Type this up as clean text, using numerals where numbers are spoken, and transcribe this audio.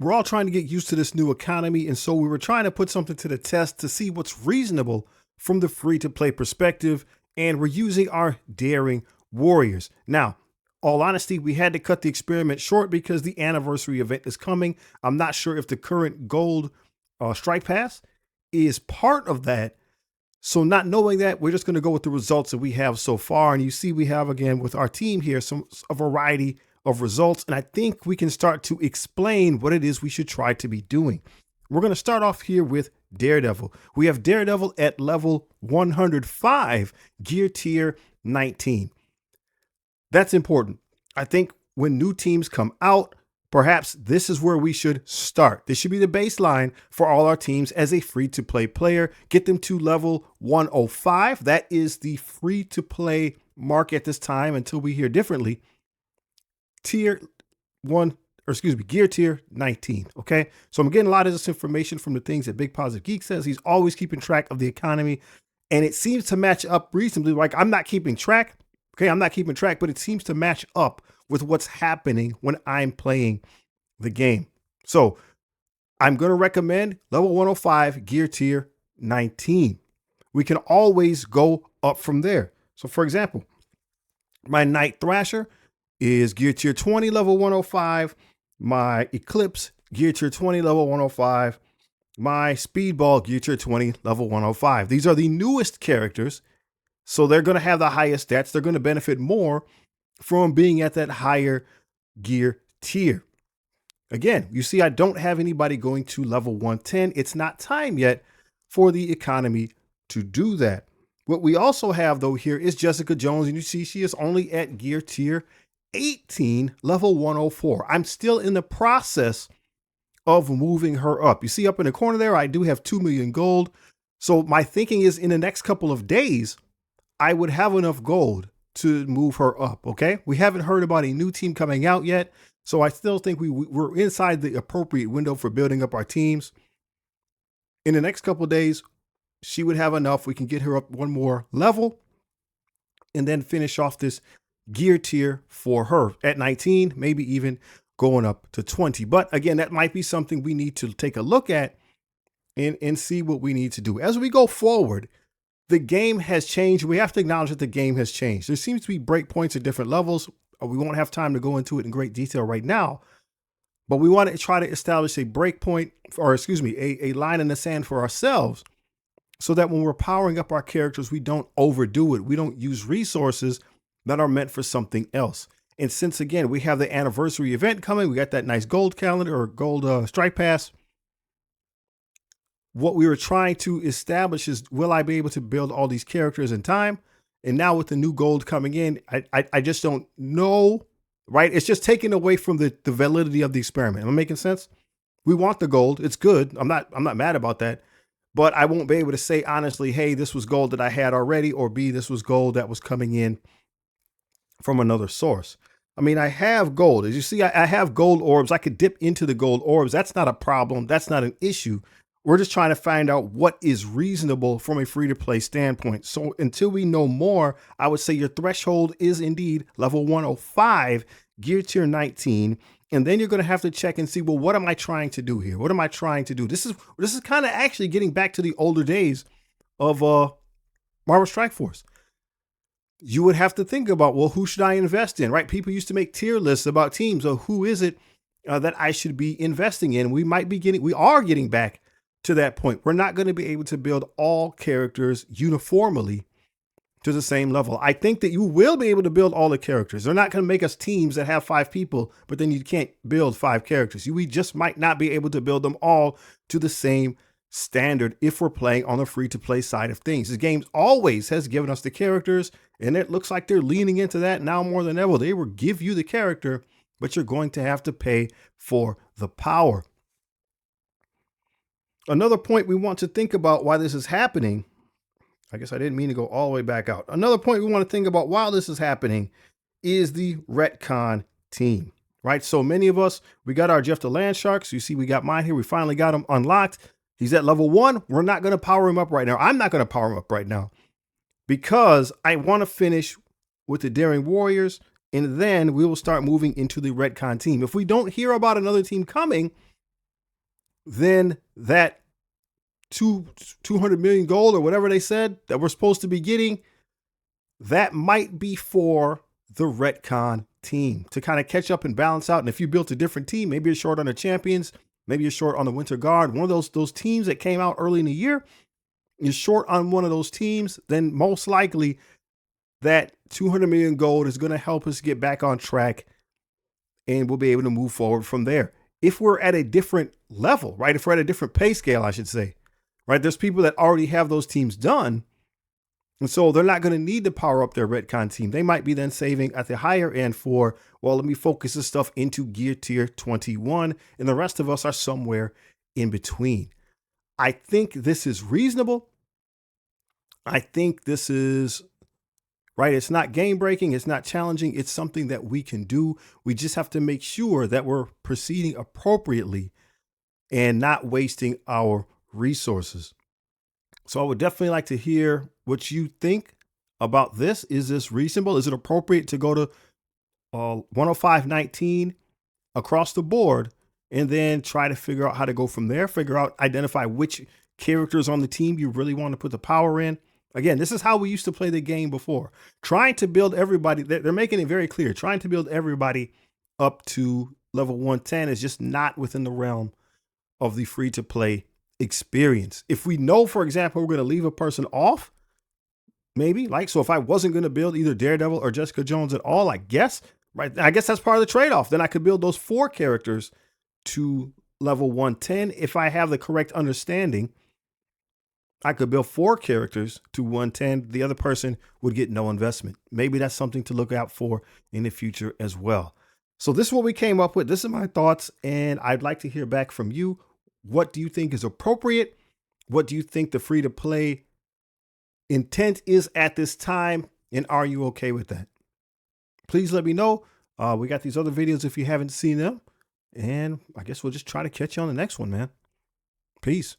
we're all trying to get used to this new economy. And so we were trying to put something to the test to see what's reasonable from the free to play perspective. And we're using our Daring Warriors. Now, all honesty, we had to cut the experiment short because the anniversary event is coming. I'm not sure if the current gold strike pass is part of that. So not knowing that, we're just going to go with the results that we have so far. And you see, we have, again, with our team here, a variety of results. And I think we can start to explain what it is we should try to be doing. We're going to start off here with Daredevil. We have Daredevil at level 105, gear tier 19. That's important. I think when new teams come out, perhaps this is where we should start. This should be the baseline for all our teams as a free-to-play player. Get them to level 105. That is the free-to-play mark at this time until we hear differently. Gear tier 19. Okay. So I'm getting a lot of this information from the things that Big Positive Geek says. He's always keeping track of the economy, and it seems to match up reasonably. Like, I'm not keeping track. Okay. I'm not keeping track, but it seems to match up with what's happening when I'm playing the game. So I'm going to recommend level 105, gear tier 19. We can always go up from there. So for example, my Night Thrasher is gear tier 20, level 105. My Eclipse, gear tier 20, level 105. My Speedball, gear tier 20, level 105. These are the newest characters, so they're going to have the highest stats. They're going to benefit more from being at that higher gear tier. Again, you see, I don't have anybody going to level 110. It's not time yet for the economy to do that. What we also have, though, here is Jessica Jones, and you see she is only at gear tier 18, level 104. I'm still in the process of moving her up. You see up in the corner there, I do have 2 million gold. So my thinking is in the next couple of days, I would have enough gold to move her up. Okay. We haven't heard about a new team coming out yet. So I still think we're inside the appropriate window for building up our teams. In the next couple of days, she would have enough. We can get her up one more level and then finish off this gear tier for her at 19, maybe even going up to 20. But again, that might be something we need to take a look at and see what we need to do. As we go forward, the game has changed. We have to acknowledge that the game has changed. There seems to be breakpoints at different levels. We won't have time to go into it in great detail right now, but we want to try to establish a breakpoint, or excuse me, a line in the sand for ourselves, so that when we're powering up our characters, we don't overdo it. We don't use resources that are meant for something else. And since, again, we have the anniversary event coming, we got that nice gold calendar or gold strike pass. What we were trying to establish is, will I be able to build all these characters in time? And now with the new gold coming in, I just don't know, right? It's just taking away from the validity of the experiment. Am I making sense? We want the gold. It's good. I'm not mad about that. But I won't be able to say honestly, hey, this was gold that I had already, or B, this was gold that was coming in from another source. I mean, I have gold. As you see, I have gold orbs. I could dip into the gold orbs. That's not a problem. That's not an issue. We're just trying to find out what is reasonable from a free-to-play standpoint. So until we know more, I would say your threshold is indeed level 105, gear tier 19. And then you're going to have to check and see, well, what am I trying to do here? What am I trying to do? This is kind of actually getting back to the older days of Marvel Strike Force. You would have to think about, well, who should I invest in, right? People used to make tier lists about teams. So who is it that I should be investing in? We are getting back to that point. We're not going to be able to build all characters uniformly to the same level. I think that you will be able to build all the characters. They're not going to make us teams that have 5 people, but then you can't build 5 characters. We just might not be able to build them all to the same standard if we're playing on the free-to-play side of things. This game always has given us the characters, and it looks like they're leaning into that now more than ever. They will give you the character, but you're going to have to pay for the power. Another point we want to think about why this is happening, I guess I didn't mean to go all the way back out. Another point we want to think about while this is happening is the retcon team, right? So many of us, we got our Jeff the Land Sharks. You see, we got mine here. We finally got him unlocked. He's at level 1. We're not going to power him up right now. I'm not going to power him up right now because I want to finish with the Daring Warriors, and then we will start moving into the retcon team. If we don't hear about another team coming, then that 200 million gold or whatever they said that we're supposed to be getting, that might be for the retcon team to kind of catch up and balance out. And if you built a different team, maybe you're short on the champions, maybe you're short on the winter guard, one of those teams that came out early in the year, you're short on one of those teams, then most likely that 200 million gold is going to help us get back on track and we'll be able to move forward from there. If we're at a different level, right? If we're at a different pay scale, I should say, right? There's people that already have those teams done. And so they're not going to need to power up their retcon team. They might be then saving at the higher end for, well, let me focus this stuff into gear tier 21. And the rest of us are somewhere in between. I think this is reasonable. I think this is right. It's not game breaking. It's not challenging. It's something that we can do. We just have to make sure that we're proceeding appropriately and not wasting our resources. So I would definitely like to hear what you think about this. Is this reasonable? Is it appropriate to go to 105.19 across the board and then try to figure out how to go from there, identify which characters on the team you really want to put the power in? Again, this is how we used to play the game before. Trying to build everybody, they're making it very clear, trying to build everybody up to level 110 is just not within the realm of the free-to-play experience. If we know, for example, we're going to leave a person off, maybe so if I wasn't going to build either Daredevil or Jessica Jones at all, I guess that's part of the trade-off. Then I could build those 4 characters to level 110. If I have the correct understanding, I could build 4 characters to 110. The other person would get no investment. Maybe that's something to look out for in the future as well. So this is what we came up with. This is my thoughts, and I'd like to hear back from you. What do you think is appropriate? What do you think the free-to-play intent is at this time? And are you okay with that? Please let me know. We got these other videos if you haven't seen them. And I guess we'll just try to catch you on the next one, man. Peace.